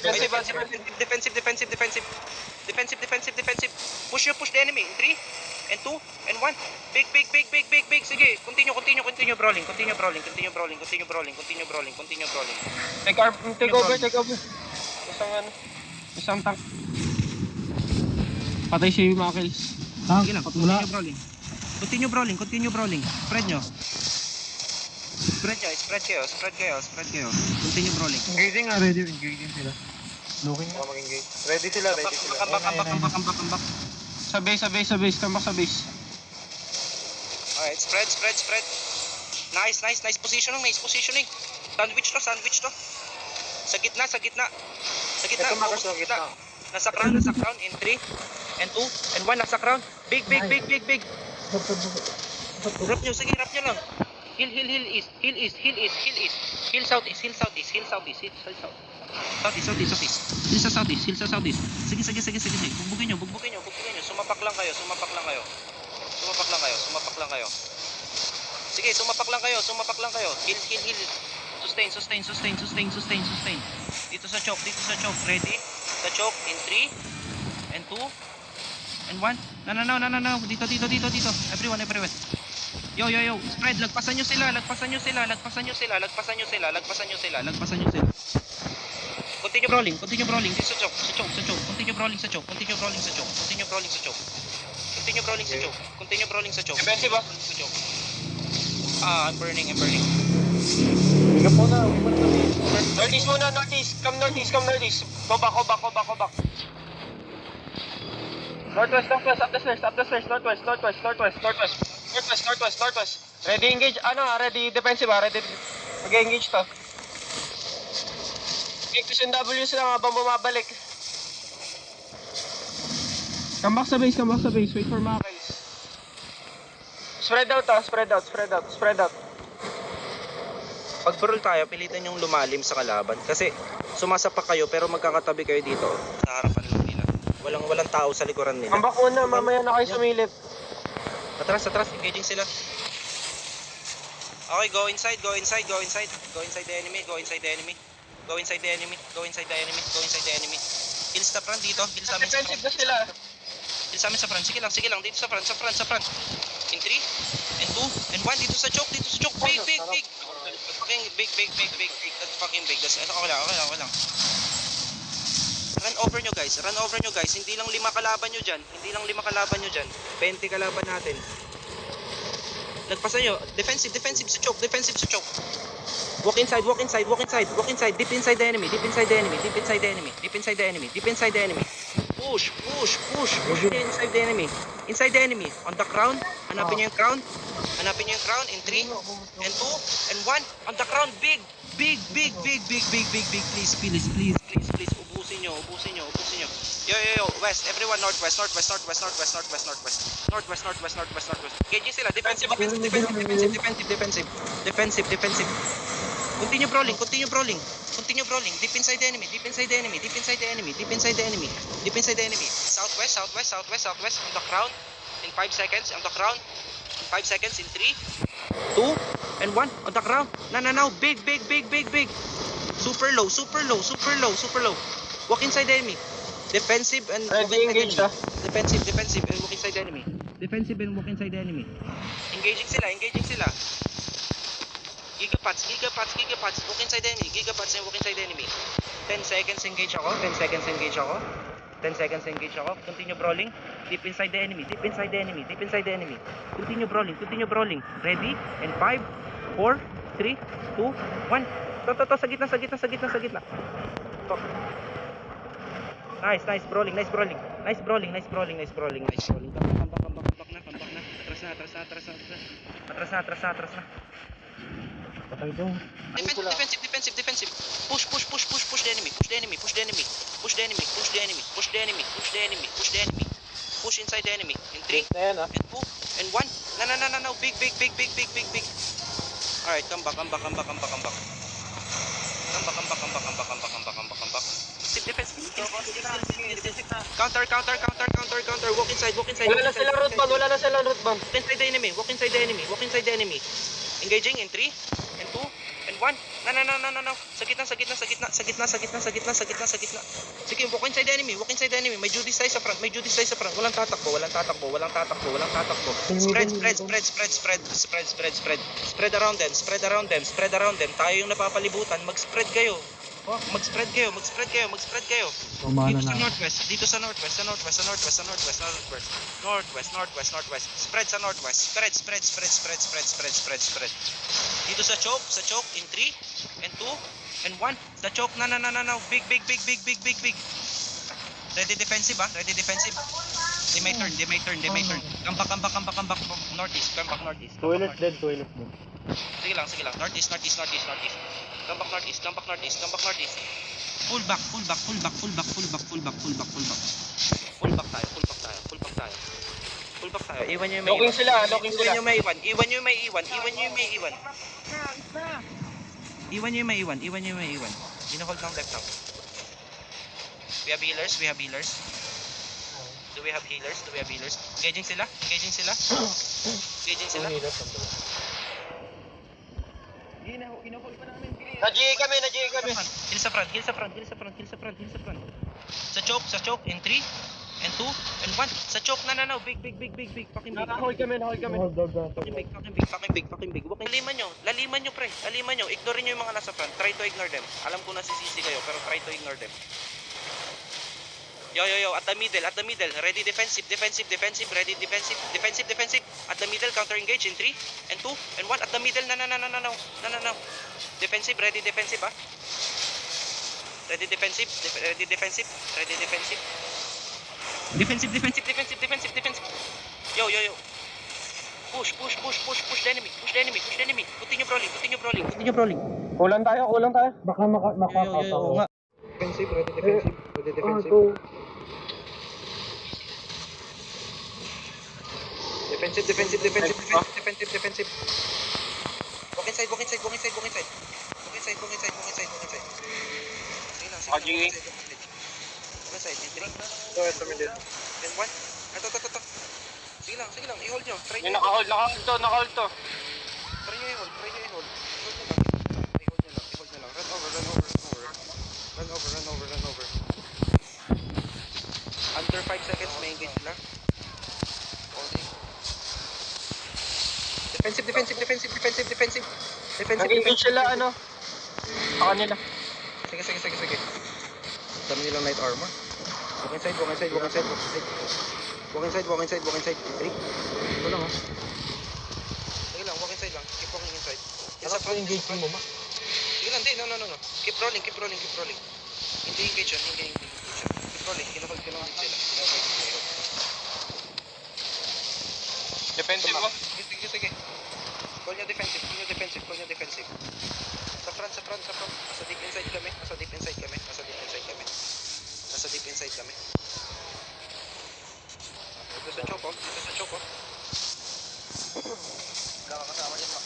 Defensive. Push the enemy in 3 and 2 and 1. Big. Sige, continue brawling. Take over. Isang tank. Patay siya yung mga kills. Sige lang, continue brawling. Spread kayo. Continue brawling. Engaging nga, ready. Engaging sila. Looking na. Mag-engage. Ready sila. Comeback. Sa base. Come back sa base. Alright, spread. Nice positioning. Sandwich to. Sa gitna. Ito Marcos sa gitna. Nasa crown in 3 and 2 and 1. Nasa crown. Big. Rap nyo lang. Heal east. Heal southeast. Heal sa southeast. Sige. Bugbugin nyo. Sumapak lang kayo. Sige, sumapak lang kayo. Heal. Sustain. Dito sa choke. Ready? Sa choke in 3 and 2 and 1. No. Dito. Everyone. Yo. Spread. Lagpasan nyo sila. Continue brawling. Dito sa choke. Continue brawling sa choke. Defensive ba? I'm burning. Higa po na. Northeast muna, northeast. Come northeast. Go back. Northwest. Up the stairs. Northwest. Ready engage. Ready defensive Ready. Mag-engage to. X and W sila habang bumabalik. Come back sa base. Wait for mga kills. Spread out. Pag brawl tayo, pilitan yung lumalim sa kalaban. Kasi sumasapak kayo pero magkakatabi kayo dito. Sa harapan lang nila. Walang tao sa likuran nila. Come back muna, mamaya na kayo sumilip. Atras. Engaging sila. Okay, go inside the enemy. Heal sa front dito. Heal sa amin sa Defensive front. na sila. Sige lang. Dito sa front. In 3 and 2 and 1. Dito sa choke. Big. Fucking big. That's fucking big. That's okay lang. Run over nyo guys. Hindi lang 5 kalaban nyo dyan. 20 kalaban natin. Lagpasan nyo. Defensive sa choke. Walk inside. Deep inside the enemy. Push. Inside the enemy. On the crown. Hanapin nyo yung crown. In 3 and 2 and 1. On the crown. Big. Please. Ubusin nyo. Yo. West. Everyone northwest. Engage sila. Defensive. Continue brawling. Deep inside the enemy. Southwest. On the crown. In 5 seconds. In 3, 2, and 1. On the crown. No. Big. Super low. Walk inside the enemy. Defensive and Ready engage Defensive and walk inside the enemy. Engaging sila. Gigapats. Walk inside the enemy. 10 seconds engage ako. Continue brawling. Deep inside the enemy. Continue brawling. Ready? And 5, 4, 3, 2, 1. To. Sa gitna. Stop. Nice brawling. Comeback na. Atras na. Patay daw. Defensive. Push the enemy. Push inside the enemy. In 3 Ayan and 2 and 1. No. Big. Alright, come back. Defense. Counter. Walk inside. Wala na silang root bomb. Walk Walk inside the enemy. Engaging in 3 and 2 and 1. 1. No. Sa gitna. Sige, walk inside the enemy. May Judas tayo sa front. Walang tatakbo. Spread around them. Tayo yung napapalibutan. Mag-spread kayo. Mag-spread kayo. Umano na. Dito sa northwest. Spread sa northwest. Spread. Dito sa choke in 3 and 2 and 1. Sa choke na. Big. Ready defensive. They may turn. Come back northeast. Toilet dead. Sige lang. Northeast. Come back northeast. Pull back tayo. Iwan nyo yung may Locking sila. Iwan nyo yung may iwan. Hold ng left now. We have healers. Do we have healers? Engaging sila. Na-GA kami. Kill sa front. Sa choke in 3 and 2 and 1. Sa choke na. Big. Fucking big. Nakahold kami. Fucking big. Laliman nyo, pre. Ignore nyo yung mga nasa front. Try to ignore them. Alam ko nasisisi kayo, pero try to ignore them. Yo. At the middle. Ready defensive. Ready defensive. At the middle, counter engage in 3 and 2 and 1. At the middle. No. Defensive. Ready defensive. Defensive. Yo. Push the enemy. Continue brawling. Kulang tayo. Baka makakapa ko. Defensive, ready defensive. Defensive. Walk inside. Sige lang. One side, in 3. And 1. Ito. Sige lang. I-hold nyo. Try nyo i-hold. Nakahold to. Try nyo i-hold. I-hold nyo lang. Run over. Under 5 seconds, may engage sila. Holding. Defensive. Nag-engage sila, sa kanila. Sige. Dami nilang light armor. Walk inside. Walk inside. 3. Ito lang, Sige lang, walk inside lang. Keep walking inside. Yan sa front. engaging mo, ma? Sige lang, no. Keep rolling. Hindi engage yan. Keep rolling. Kinahold sila. Defensive mo? Sige. Call nyo defensive. Sa front. Nasa deep inside kami. Dito sa choke. Wala ka kasama dyan, Mac.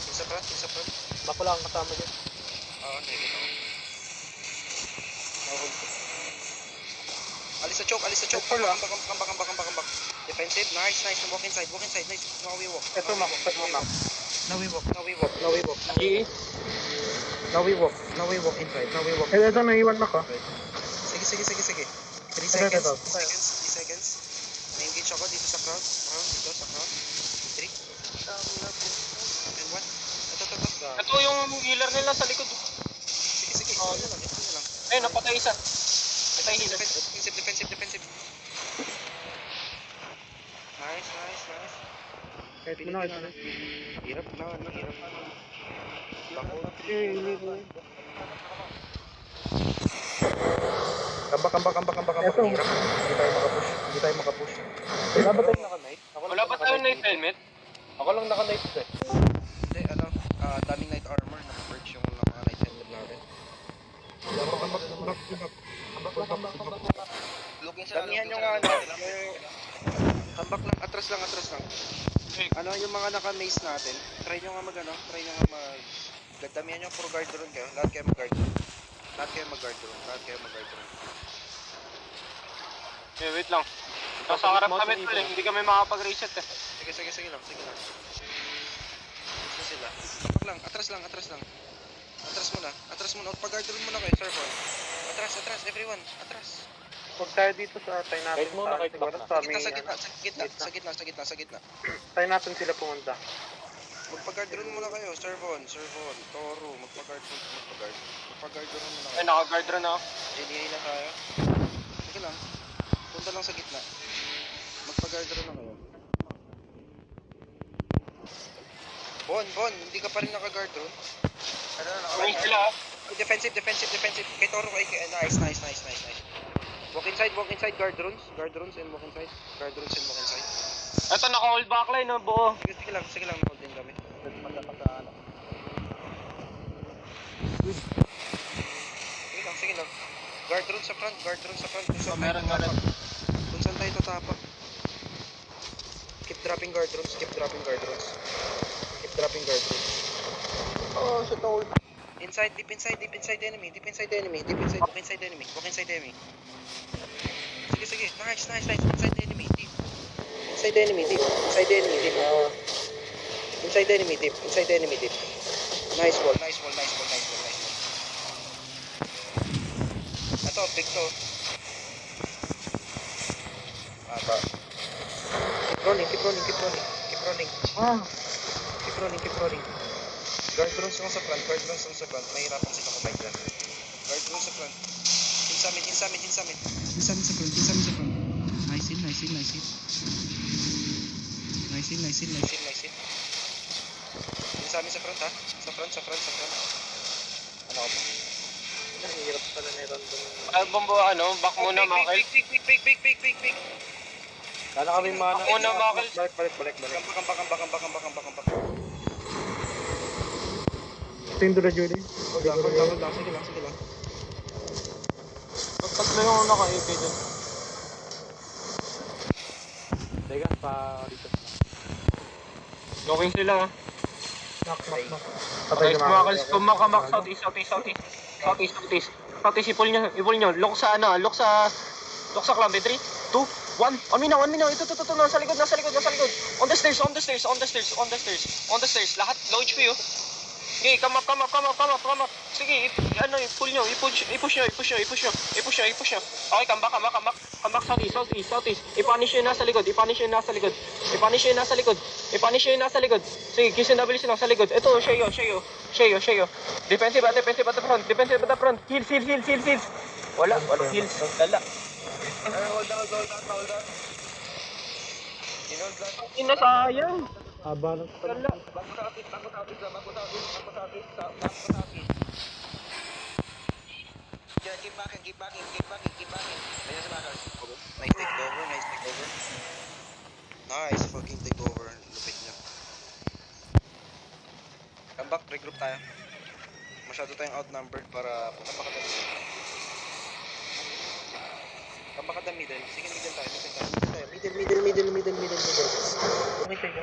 Kill sa front. Bako lang kasama dyan. Oo, nakikita ko. Alis sa choke. Come back. Defensive, nice. Walk inside, nice. Now we walk. Ito, Mac. Now we walk. GA? Now we walk inside. Ito naiwan na ka. Sige. 3 Ito. seconds. May engage ako dito sa crowd. Dito sa crowd. 3. And 1. Ito. Ito yung healer nila sa likod. Sige. Ito na lang. Ay, napatay isa. Patay healer. Defensive. Nice. Kahit mo na. Hirap na. Bako. Kambak. Ito. Hirap. Hindi tayo makapush. Wala ba tayong naka-night? Wala ba tayong night helmet? Ako lang naka-night eh. Hindi, daming night armor. Naka-purge yung mga night helmet natin. Looking sila. Damihan yung Kambak lang, atras lang. Yung mga naka-maze natin, try nyo nga damihan nyo, puro guard run kayo. Lahat kayo mag-guard run. Okay, wait lang. Nasa harap kami tol, hindi kami makapag-reset eh. Sige lang. Ito sila. Kambak lang, atras lang. Atras muna. Pag-guard room muna kayo, sir, boy. Atras, everyone. Atras. Huwag tayo dito sa tayo natin. Kahit muna, kahit siguro back sa Sa gitna. tayo natin sila pumunta. Magpa-guard room muna kayo, Sir Von, Toro, magpa-guard room muna kayo. Ay, naka-guard rin ako. JDA na tayo. Sige lang. Punta lang sa gitna. Magpa-guard room na kayo. Bon, hindi ka pa rin naka-guard room. Uy, sila. Defensive. Kay Toro, nice. Walk inside, guard runes and walk inside. Ito, naka-hold backline, no, buo. Sige lang, hold din kami. Sige lang. Guard runes sa front. Meron. Kung saan tayo tatapak. Keep dropping guard runes. Oh, shit, hold. Inside, deep inside enemy. Walk inside enemy. Sige. Nice. Inside enemy, deep. Inside enemy, deep. Nice wall. Ito, big to. Aba. Keep rolling. Keep rolling. Guard runes lang sa front. Mahirapan sila kumain dyan. Guard runes sa front. In sa amin. Nice hit. In sa amin sa front, ha? Sa front. Ano ka ba? Nahihirap pala na random. Ay, bombo, back muna, Michael. Big. Kala kami mana. Ako na, Michael. Balik. Kambak. Ito yung Dura Julie. Hold lang. Sige lang. Tatlo yung naka-AK dyan. Teka, pa dito. Looking sila, ha. Knock. Okay, Michael, kumakamak southeast. Southeast, ipul nyo. Look sa clamp, 3, 2, 1. Aminaw. Ito, nasa likod. On the stairs. Lahat, low HP, oh. Okay, come up. Sige, i-pull nyo. I-push nyo. Okay, come back. Come back southeast. I-punish nyo yung nasa likod. Sige, QCW sila sa likod. Ito, Shayo. Defensive at the front. Heals. Wala heals. Dala. Hold on. Ina, sayang. Haba ng Dala. Yeah, keep backing. Ayan sa Marcos. Nice takeover. Nice fucking takeover. Lupit niya. Come back, regroup tayo. Masyado tayong outnumbered para punta pa kadami. Come back kadami middle. Sige, middle tayo. Middle. Walk inside.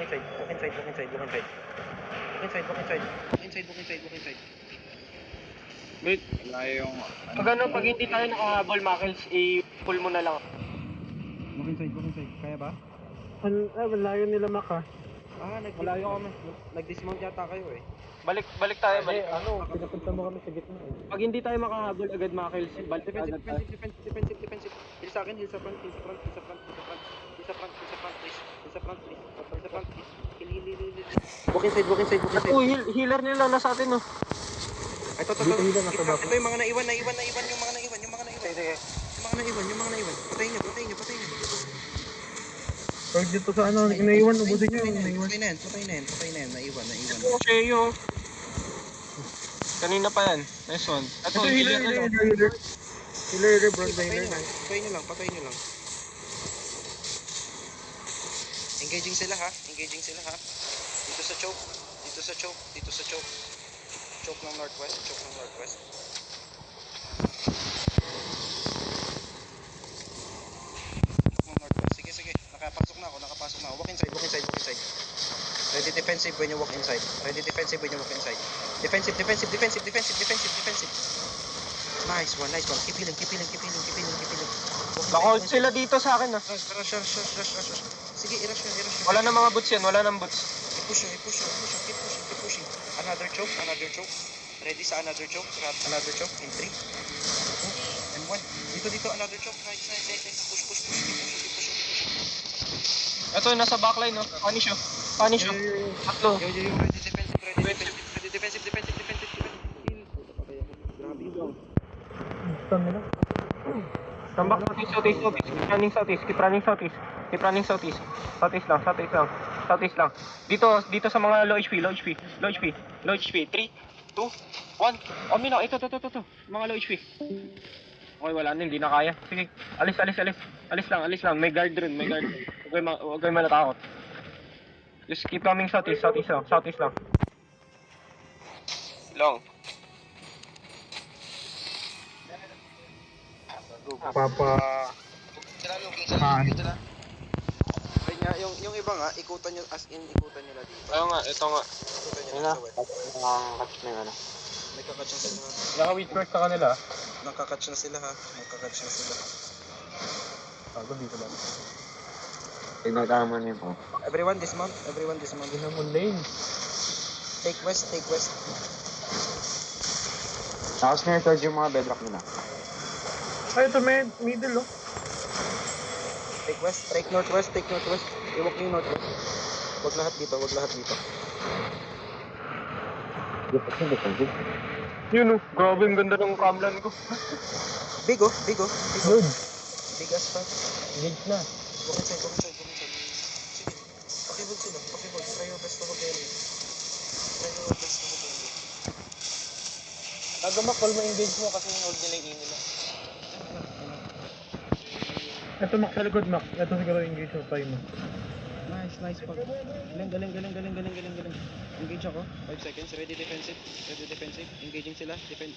Wait. Pag hindi tayo nakahabol, Michaels, i-pull mo na lang. Walk inside. Kaya ba? malayo nila Maka. Malayo kami. Nag-dismount yata kayo eh. Balik tayo. Pinapunta mo kami sa gitna eh. Pag hindi tayo makahabol agad, Michaels, balik agad tayo. Defensive. Heal sa akin, heal sa front, please. Walk inside. Healer nila nasa atin, no. Ito. Ito yung mga naiwan. Yung mga naiwan. Patayin niyo. Pag dito sa inaiwan, ubusin nyo. Inaiwan. Patay na yan. Naiwan. Okay, yung... Kanina pa yan. Nice one. Ito, healer nila. Healer, bro. Healer. Patayin niyo lang. Engaging sila ha. Dito sa choke. Choke ng northwest. Sige. Nakapasok na ako. Walk inside. Ready defensive when you walk inside. Defensive. Nice one. Keep healing. Naka-hold sila dito sa akin, ha. Rush. Sige, i-rush. Wala na mga boots yan, wala nang boots. Keep pushing. Another choke. Ready sa another choke. Another choke in 3, 2, and 1. Dito, another choke. Nice. Push. Keep push. Ito, nasa backline, no? Punish, oh. Punish, oh. Tatlo. Yo, ready defensive. Heal. Grabe yung Stun nila. Come back southeast. Keep running southeast. Southeast lang. Dito sa mga low HP. 3, 2, 1. Omi na, ito. Mga low HP. Okay, wala na, hindi na kaya. Sige, alis lang. May guard rin. Huwag kayo malatakot. Just keep coming southeast lang. Long. Ay nga, yung iba nga, ikutan nyo nila dito. Ayaw nga, ito nga. Ikutan nyo sa web. Nakakatch na yung ano. May kakatch na sila. Naka-witwork sa kanila. Nakakatch na sila ha. Bago dito lang. Pinagdaman niyo po. Everyone dismount. Ginamon lane. Take west. Tapos na third yung mga bedrock nila. Ay, ito may middle, oh. Take west. Take northwest. Iwak nyo yung northwest. Wag lahat dito. Yun oh, grabe ang ganda ng kamlan ko. Big oh. Good. Big as fuck. Engage na. Walk inside. Sige. Pakibog sila. Try your best to hold area. Nagamakal mo engage mo kasi yung hold nila yung nila. Ito, Max, sa likod, Max. Ito siguro engage mo, try mo. Nice pag. Galing. Engage ako. 5 seconds. Ready defensive. Engaging sila. Defend.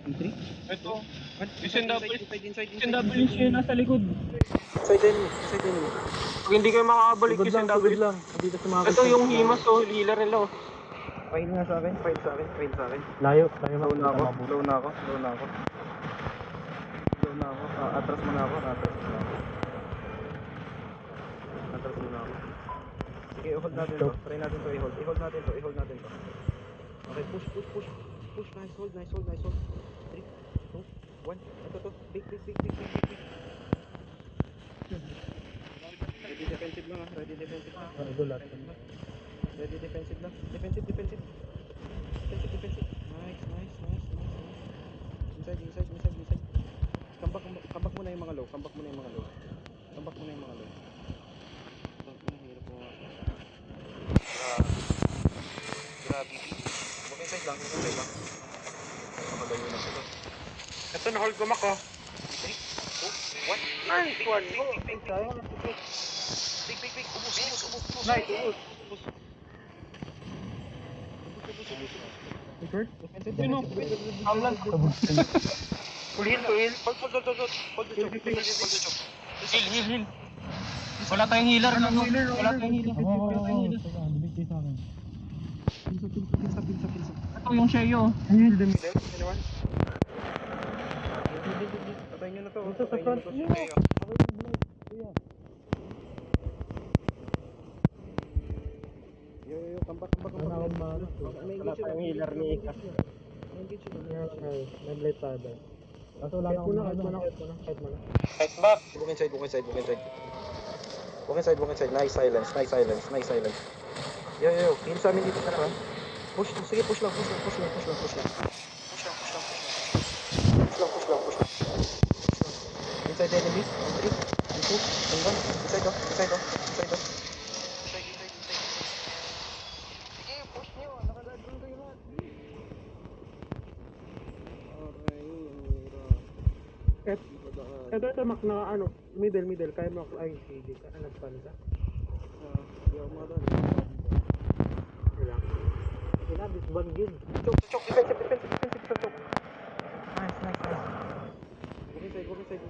In 3. Ito. Inside. SNW siya nasa likod. Inside enemy. Pag hindi kayo makakabalik Sugod yung lang, SNW. Dito sa mga Ito yung Himas oh, healer nila oh. File nga sa akin. Layo, Low na ako. Atras muna ako. Sige, i-hold natin to. Try natin to i-hold. I-hold natin to. Okay, push. Nice hold. 3, 2, 1. Ito to. Big. Ready defensive lang. Gulat. Ready defensive lang. Defensive. Nice. Inside. Come back muna yung mga low. Hirap mo. Grabe. Walk inside lang. Makalayo na sila. Ito, na-hold ko, Max, oh. 3, 2, 1. Nice one. Big. Ubus. Nice, ubus. Record? Yun oh, kamlan. Heal. Hold the choke. Heal. Wala tayong healer. Wala tayong healer. Ito yung Sheo. Heal them. Anyone? Patayin nyo na to. Ito, sa front. Yo, come back. Wala tayong healer ni Ika. May blade tayo. Kaso wala na kahit mo na. Head back. Walk inside. Nice silence. Yo. Heal sa amin dito sa front. Push lang. Push lang. Inside enemy. 3, 2, 1. Inside. Inside. Sige, push nyo. Nakagagawin kayo lahat. Ito, Max, na ano, middle. Kaya mo, ay, hindi ka, nagpan ka. Hindi ako makadali. Wala. Sinabit, banggin. Choke. Defensive. Choke. Nice. Walk inside.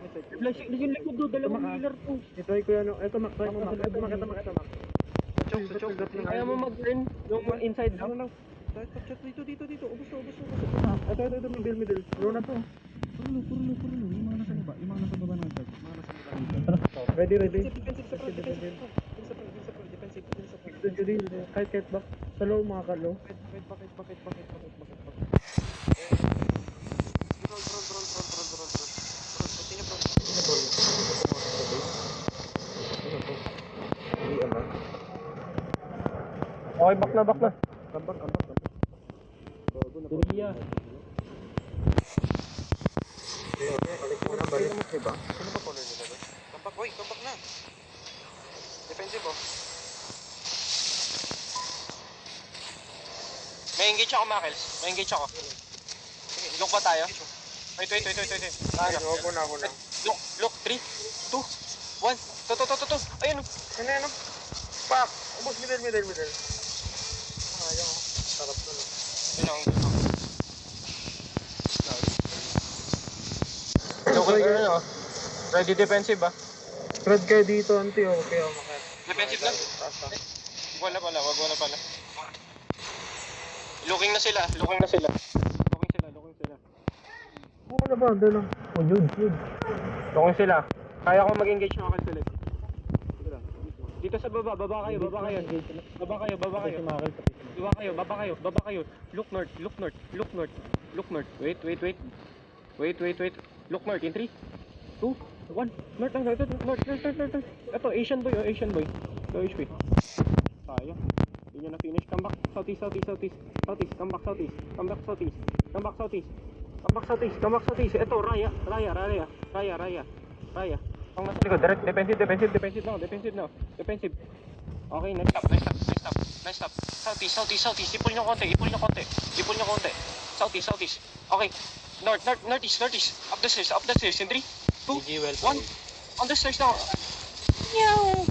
Yung likod doon, dalawang healer to. Try ko yan, ito, Max, try mo, Max. Ito, Max. Choke. Kaya mo mag-turn yung inside lang. Ano? Dito. Ubus. Ito, middle. Roll na to. Ready. Defensive. Kahit back. Hello mga kalo. Bakit. Roll. Continue, bro. Okay, back na. Kambak. Iya. Balik mo na, balik mo, diba? Comeback na. Defensive, oh. May engage ako, Makels. May engage ako. Look ba tayo? Wait. Ako na. Look, 3, 2, 1. To. Ayun. Ano? Pak! Ubus, middle. Ayaw. Sarap na lang. Ready defensive ba? Spread kayo dito, anti. Okay, makaya. Defensive na? Wala pala. Looking sila. Looking sila. Oo na ba? Dala. Oh, yun. Looking sila. Kaya ko mag-engage ng akin select. Dito sa baba kayo. Baba kayo. Look north. Wait. Look north in 3, 2, 1. North. Ito, Asian boy. Low HP. Tayo. Hindi nyo na finish. Come back southeast. Come back southeast. Ito, Raya. Ang nasa likod, direct, defensive now. Okay, next stop. Southeast. Ipul nyo konti. Southeast. Okay. Northeast. Up the stairs. In 3, 2, 1. On the stairs now. Meow.